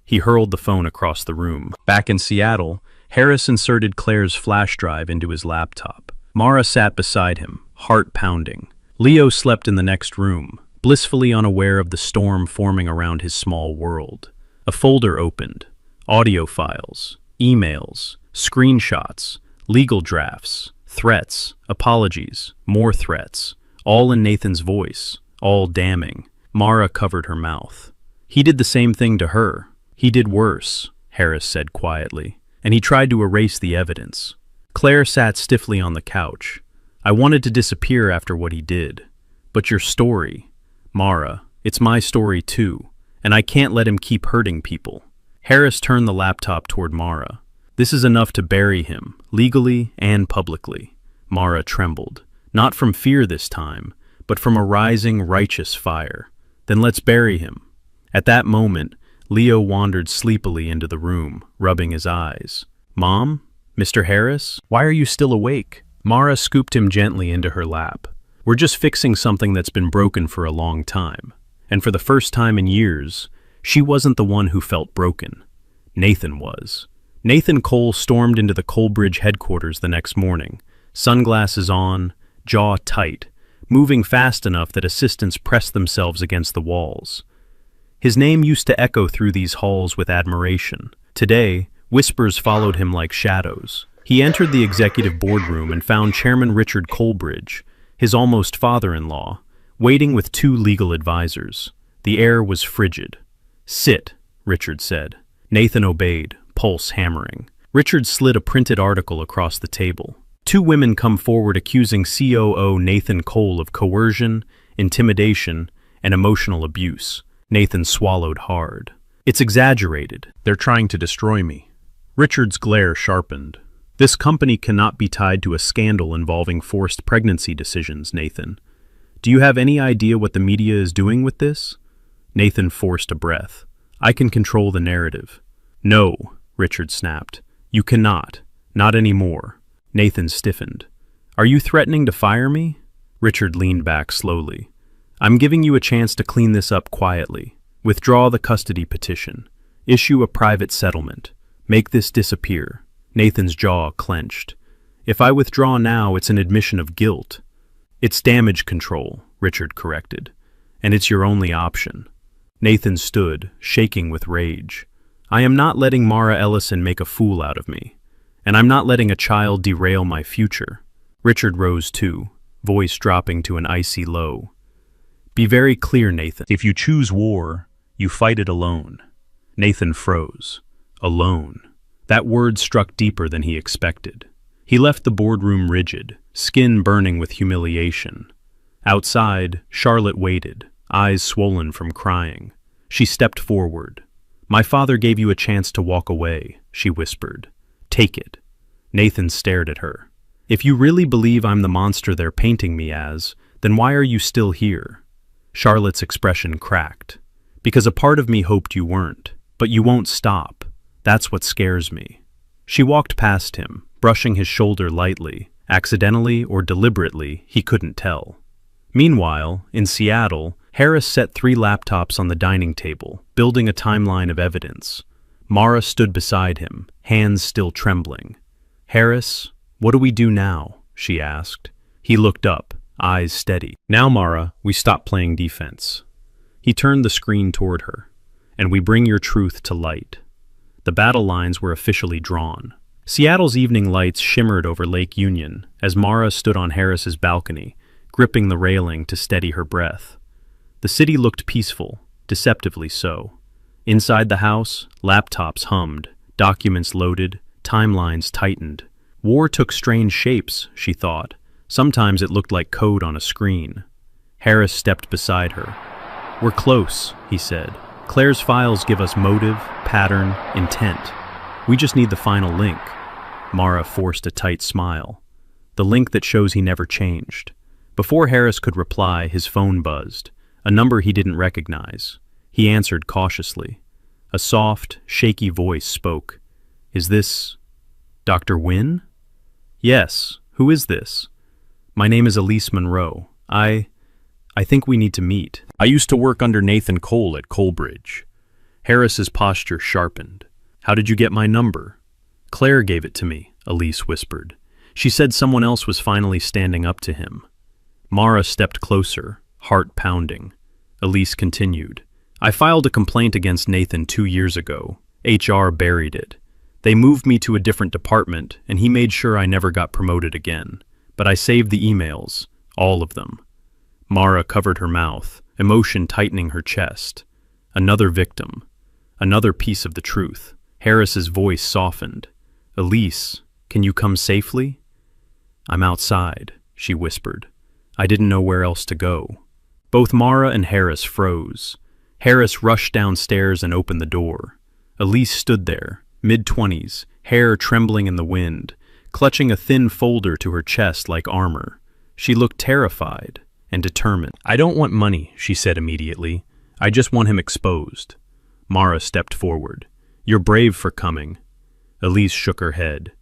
He hurled the phone across the room. Back in Seattle, Harris inserted Claire's flash drive into his laptop. Mara sat beside him, heart pounding. Leo slept in the next room, blissfully unaware of the storm forming around his small world. A folder opened. Audio files, emails, screenshots, legal drafts, threats, apologies, more threats, all in Nathan's voice, all damning. Mara covered her mouth. "He did the same thing to her. He did worse," Harris said quietly, and he tried to erase the evidence. Claire sat stiffly on the couch. "I wanted to disappear after what he did. But your story, Mara, it's my story too, and I can't let him keep hurting people." Harris turned the laptop toward Mara. "This is enough to bury him, legally and publicly." Mara trembled, not from fear this time, but from a rising righteous fire. "Then let's bury him." At that moment, Leo wandered sleepily into the room, rubbing his eyes. "Mom? Mr. Harris? Why are you still awake?" Mara scooped him gently into her lap. "We're just fixing something that's been broken for a long time." And for the first time in years, she wasn't the one who felt broken. Nathan was. Nathan Cole stormed into the Coleridge headquarters the next morning, sunglasses on, jaw tight, moving fast enough that assistants pressed themselves against the walls. His name used to echo through these halls with admiration. Today, whispers followed him like shadows. He entered the executive boardroom and found Chairman Richard Coleridge, his almost father-in-law, waiting with two legal advisors. The air was frigid. "Sit," Richard said. Nathan obeyed, pulse hammering. Richard slid a printed article across the table. Two women come forward accusing COO Nathan Cole of coercion, intimidation, and emotional abuse. Nathan swallowed hard. "It's exaggerated. They're trying to destroy me." Richard's glare sharpened. "This company cannot be tied to a scandal involving forced pregnancy decisions, Nathan. Do you have any idea what the media is doing with this?" Nathan forced a breath. "I can control the narrative." "No," Richard snapped. "You cannot. Not anymore." Nathan stiffened. "Are you threatening to fire me?" Richard leaned back slowly. "I'm giving you a chance to clean this up quietly. Withdraw the custody petition. Issue a private settlement. Make this disappear." Nathan's jaw clenched. "If I withdraw now, it's an admission of guilt." "It's damage control," Richard corrected. "And it's your only option." Nathan stood, shaking with rage. "I am not letting Mara Ellison make a fool out of me. And I'm not letting a child derail my future." Richard rose too, voice dropping to an icy low. "Be very clear, Nathan. If you choose war, you fight it alone." Nathan froze. Alone. That word struck deeper than he expected. He left the boardroom rigid, skin burning with humiliation. Outside, Charlotte waited, eyes swollen from crying. She stepped forward. "My father gave you a chance to walk away," she whispered. "Take it." Nathan stared at her. "If you really believe I'm the monster they're painting me as, then why are you still here?" Charlotte's expression cracked. "Because a part of me hoped you weren't. But you won't stop. That's what scares me." She walked past him, brushing his shoulder lightly, Accidentally or deliberately, he couldn't tell. Meanwhile, in Seattle, Harris set 3 laptops on the dining table, building a timeline of evidence. Mara stood beside him, hands still trembling. "Harris, what do we do now?" she asked. He looked up, eyes steady. "Now, Mara, we stop playing defense." He turned the screen toward her. "And we bring your truth to light." The battle lines were officially drawn. Seattle's evening lights shimmered over Lake Union as Mara stood on Harris's balcony, gripping the railing to steady her breath. The city looked peaceful, deceptively so. Inside the house, laptops hummed, documents loaded, timelines tightened. War took strange shapes, she thought. Sometimes it looked like code on a screen. Harris stepped beside her. "We're close," he said. "Claire's files give us motive, pattern, intent. We just need the final link." Mara forced a tight smile. The link that shows he never changed. Before Harris could reply, his phone buzzed. A number he didn't recognize. He answered cautiously. A soft, shaky voice spoke. "Is this Dr. Wynn?" "Yes. Who is this?" "My name is Elise Monroe. I think we need to meet. I used to work under Nathan Cole at Colebridge." Harris's posture sharpened. "How did you get my number?" "Claire gave it to me," Elise whispered. "She said someone else was finally standing up to him." Mara stepped closer, heart pounding. Elise continued. "I filed a complaint against Nathan 2 years ago. HR buried it. They moved me to a different department, and he made sure I never got promoted again. But I saved the emails, all of them." Mara covered her mouth, emotion tightening her chest. Another victim. Another piece of the truth. Harris's voice softened. "Elise, can you come safely?" "I'm outside," she whispered. I didn't know where else to go. Both Mara and Harris froze. Harris rushed downstairs and opened the door. Elise stood there, mid-20s, hair trembling in the wind, clutching a thin folder to her chest like armor. She looked terrified and determined. "I don't want money," she said immediately. "I just want him exposed." Mara stepped forward. "You're brave for coming." Elise shook her head.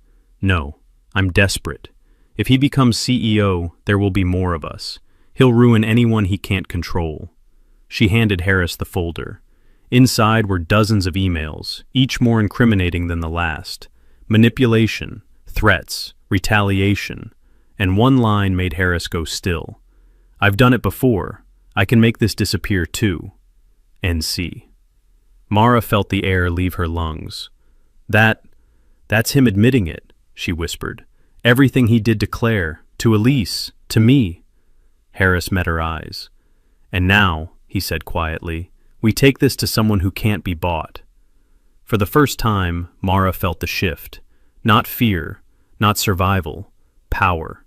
"No, I'm desperate. If he becomes CEO, there will be more of us. He'll ruin anyone he can't control." She handed Harris the folder. Inside were dozens of emails, each more incriminating than the last. Manipulation, threats, retaliation, and one line made Harris go still. "I've done it before. I can make this disappear too. NC." Mara felt the air leave her lungs. That's him admitting it," she whispered. "Everything he did to Claire, to Elise, to me." Harris met her eyes. "And now," he said quietly, "we take this to someone who can't be bought." For the first time, Mara felt the shift. Not fear, not survival, power.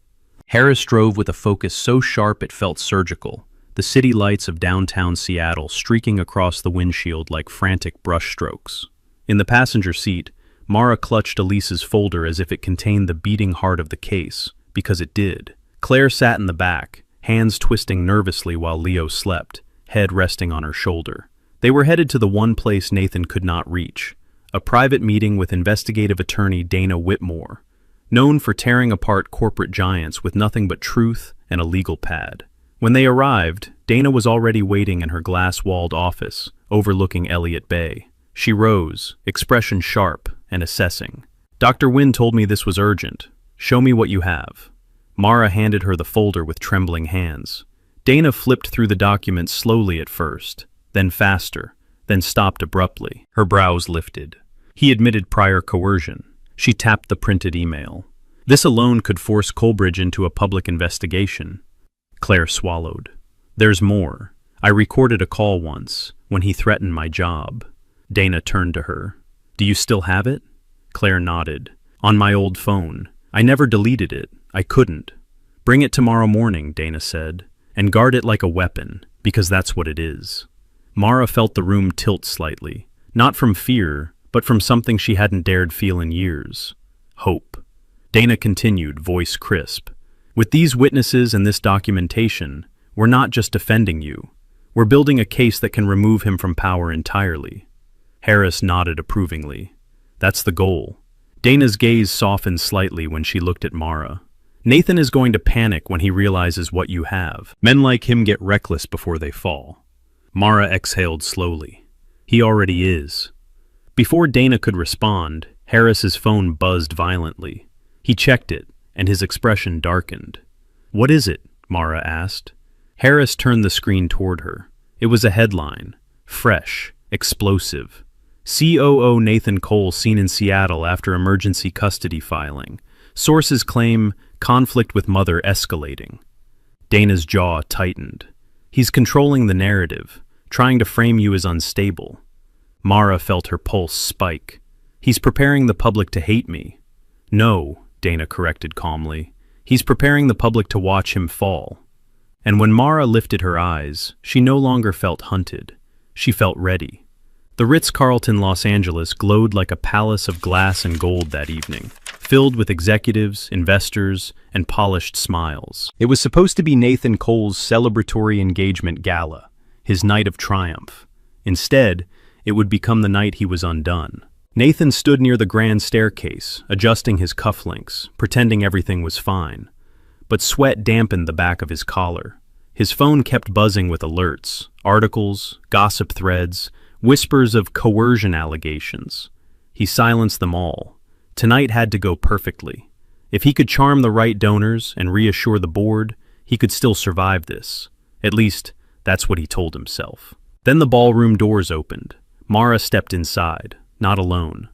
Harris drove with a focus so sharp it felt surgical, the city lights of downtown Seattle streaking across the windshield like frantic brushstrokes. In the passenger seat, Mara clutched Elise's folder as if it contained the beating heart of the case, because it did. Claire sat in the back, hands twisting nervously while Leo slept, head resting on her shoulder. They were headed to the one place Nathan could not reach, a private meeting with investigative attorney Dana Whitmore, known for tearing apart corporate giants with nothing but truth and a legal pad. When they arrived, Dana was already waiting in her glass-walled office, overlooking Elliott Bay. She rose, expression sharp and assessing. "Dr. Wynn told me this was urgent. Show me what you have." Mara handed her the folder with trembling hands. Dana flipped through the document slowly at first, then faster, then stopped abruptly. Her brows lifted. He admitted prior coercion. She tapped the printed email. This alone could force Colebridge into a public investigation. Claire swallowed. "There's more. I recorded a call once, when he threatened my job." Dana turned to her. "Do you still have it?" Claire nodded. "On my old phone. I never deleted it. I couldn't." "Bring it tomorrow morning," Dana said, "and guard it like a weapon, because that's what it is." Mara felt the room tilt slightly, not from fear, but from something she hadn't dared feel in years. Hope. Dana continued, voice crisp. "With these witnesses and this documentation, we're not just defending you. We're building a case that can remove him from power entirely." Harris nodded approvingly. "That's the goal." Dana's gaze softened slightly when she looked at Mara. Nathan is going to panic when he realizes what you have. Men like him get reckless before they fall. Mara exhaled slowly. He already is. Before Dana could respond, Harris's phone buzzed violently. He checked it, and his expression darkened. "What is it?" Mara asked. Harris turned the screen toward her. It was a headline. Fresh. Explosive. COO Nathan Cole seen in Seattle after emergency custody filing. Sources claim conflict with mother escalating. Dana's jaw tightened. He's controlling the narrative, trying to frame you as unstable. Mara felt her pulse spike. He's preparing the public to hate me. No, Dana corrected calmly. He's preparing the public to watch him fall. And when Mara lifted her eyes, she no longer felt hunted. She felt ready. The Ritz-Carlton Los Angeles glowed like a palace of glass and gold that evening, filled with executives, investors, and polished smiles. It was supposed to be Nathan Cole's celebratory engagement gala, his night of triumph. Instead, it would become the night he was undone. Nathan stood near the grand staircase, adjusting his cufflinks, pretending everything was fine. But sweat dampened the back of his collar. His phone kept buzzing with alerts, articles, gossip threads, whispers of coercion allegations. He silenced them all. Tonight had to go perfectly. If he could charm the right donors and reassure the board, he could still survive this. At least, that's what he told himself. Then the ballroom doors opened. Mara stepped inside, not alone.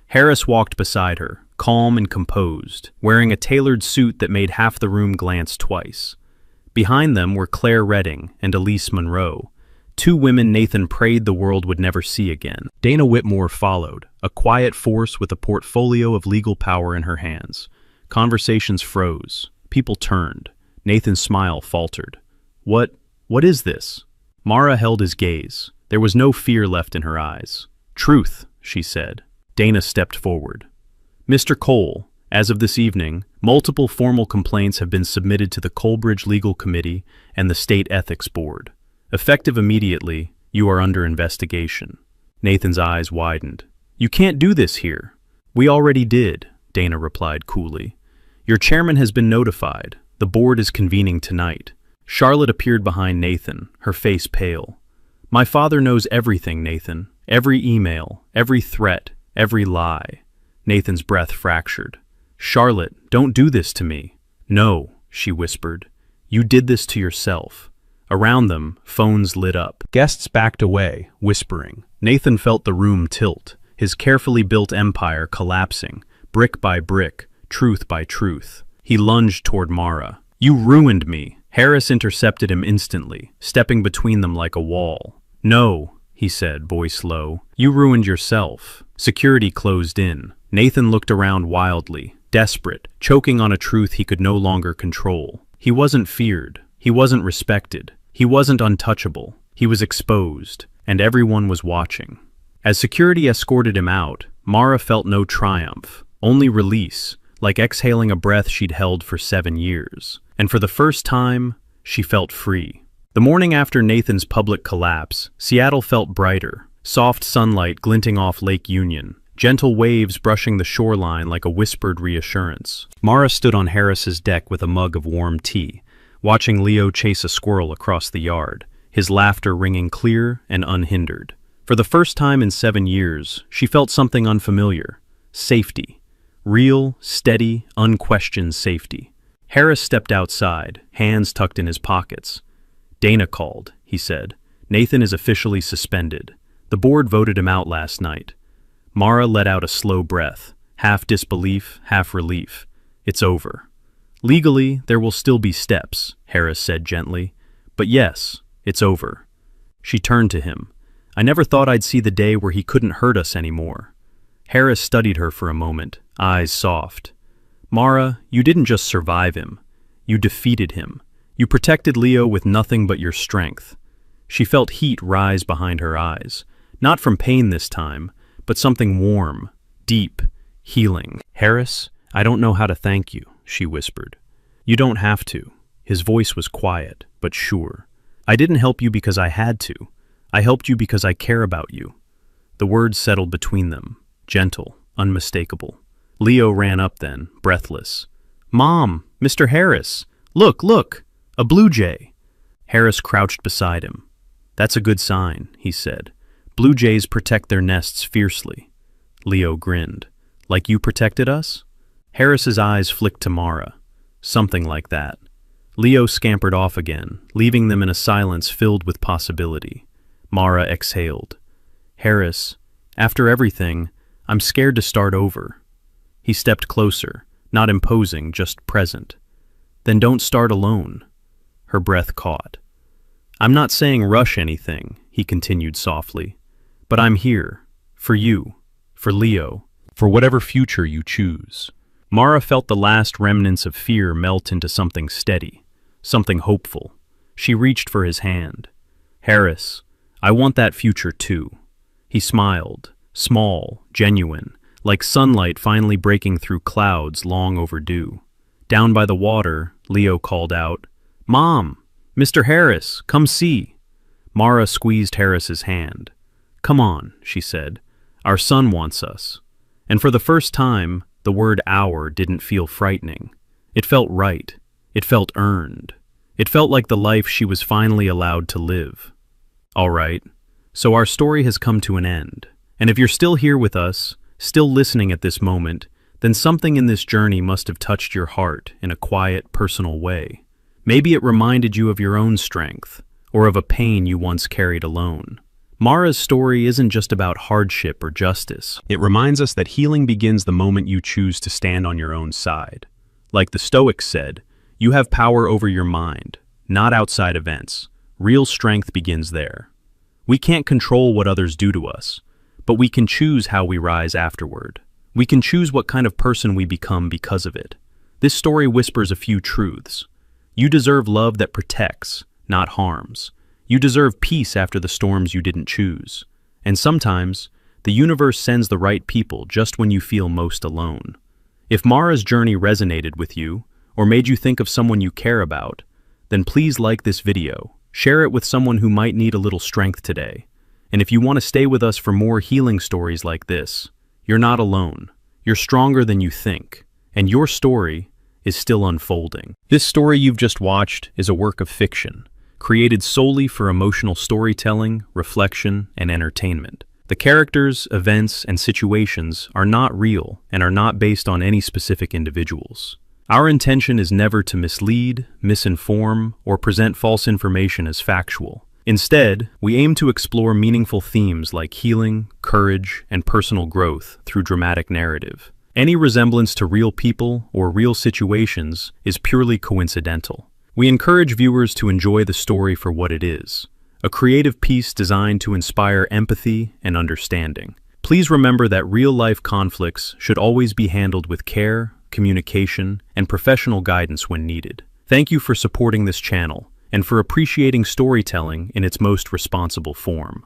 Harris walked beside her, calm and composed, wearing a tailored suit that made half the room glance twice. Behind them were Claire Redding and Elise Monroe, two women Nathan prayed the world would never see again. Dana Whitmore followed, a quiet force with a portfolio of legal power in her hands. Conversations froze. People turned. Nathan's smile faltered. What is this?" Mara held his gaze. There was no fear left in her eyes. "Truth," she said. Dana stepped forward. "Mr. Cole, as of this evening, multiple formal complaints have been submitted to the Colebridge Legal Committee and the State Ethics Board. Effective immediately, you are under investigation." Nathan's eyes widened. "You can't do this here." "We already did," Dana replied coolly. "Your chairman has been notified. The board is convening tonight." Charlotte appeared behind Nathan, her face pale. "My father knows everything, Nathan. Every email, every threat, every lie." Nathan's breath fractured. "Charlotte, don't do this to me." "No," she whispered. "You did this to yourself." Around them, phones lit up. Guests backed away, whispering. Nathan felt the room tilt, his carefully built empire collapsing, brick by brick, truth by truth. He lunged toward Mara. "You ruined me." Harris intercepted him instantly, stepping between them like a wall. "No," he said, voice low. "You ruined yourself." Security closed in. Nathan looked around wildly, desperate, choking on a truth he could no longer control. He wasn't feared. He wasn't respected. He wasn't untouchable. He was exposed, and everyone was watching. As security escorted him out, Mara felt no triumph, only release, like exhaling a breath she'd held for 7 years. And for the first time, she felt free. The morning after Nathan's public collapse, Seattle felt brighter, soft sunlight glinting off Lake Union, gentle waves brushing the shoreline like a whispered reassurance. Mara stood on Harris's deck with a mug of warm tea, watching Leo chase a squirrel across the yard, his laughter ringing clear and unhindered. For the first time in 7 years, she felt something unfamiliar. Safety. Real, steady, unquestioned safety. Harris stepped outside, hands tucked in his pockets. "Dana called," he said. "Nathan is officially suspended. The board voted him out last night." Mara let out a slow breath, half disbelief, half relief. "It's over." "Legally, there will still be steps," Harris said gently. "But yes, it's over." She turned to him. "I never thought I'd see the day where he couldn't hurt us anymore." Harris studied her for a moment, eyes soft. "Mara, you didn't just survive him. You defeated him. You protected Leo with nothing but your strength." She felt heat rise behind her eyes, not from pain this time, but something warm, deep, healing. "Harris, I don't know how to thank you," she whispered. "You don't have to." His voice was quiet, but sure. "I didn't help you because I had to. I helped you because I care about you." The words settled between them, gentle, unmistakable. Leo ran up then, breathless. "Mom, Mr. Harris, look, look, a blue jay." Harris crouched beside him. "That's a good sign," he said. "Blue jays protect their nests fiercely." Leo grinned. "Like you protected us?" Harris's eyes flicked to Mara. "Something like that." Leo scampered off again, leaving them in a silence filled with possibility. Mara exhaled. "Harris, after everything, I'm scared to start over." He stepped closer, not imposing, just present. "Then don't start alone." Her breath caught. "I'm not saying rush anything," he continued softly, "but I'm here, for you, for Leo, for whatever future you choose." Mara felt the last remnants of fear melt into something steady, something hopeful. She reached for his hand. "Harris, I want that future too." He smiled, small, genuine, like sunlight finally breaking through clouds long overdue. Down by the water, Leo called out, "Mom, Mr. Harris, come see." Mara squeezed Harris's hand. "Come on," she said. "Our son wants us." And for the first time, the word "our" didn't feel frightening. It felt right. It felt earned. It felt like the life she was finally allowed to live. All right, so our story has come to an end. And if you're still here with us, still listening at this moment, then something in this journey must have touched your heart in a quiet, personal way. Maybe it reminded you of your own strength, or of a pain you once carried alone. Mara's story isn't just about hardship or justice. It reminds us that healing begins the moment you choose to stand on your own side. Like the Stoics said, you have power over your mind, not outside events. Real strength begins there. We can't control what others do to us, but we can choose how we rise afterward. We can choose what kind of person we become because of it. This story whispers a few truths. You deserve love that protects, not harms. You deserve peace after the storms you didn't choose. And sometimes, the universe sends the right people just when you feel most alone. If Mara's journey resonated with you, or made you think of someone you care about, then please like this video. Share it with someone who might need a little strength today. And if you want to stay with us for more healing stories like this, you're not alone. You're stronger than you think. And your story is still unfolding. This story you've just watched is a work of fiction, created solely for emotional storytelling, reflection, and entertainment. The characters, events, and situations are not real and are not based on any specific individuals. Our intention is never to mislead, misinform, or present false information as factual. Instead, we aim to explore meaningful themes like healing, courage, and personal growth through dramatic narrative. Any resemblance to real people or real situations is purely coincidental. We encourage viewers to enjoy the story for what it is, a creative piece designed to inspire empathy and understanding. Please remember that real-life conflicts should always be handled with care, communication, and professional guidance when needed. Thank you for supporting this channel and for appreciating storytelling in its most responsible form.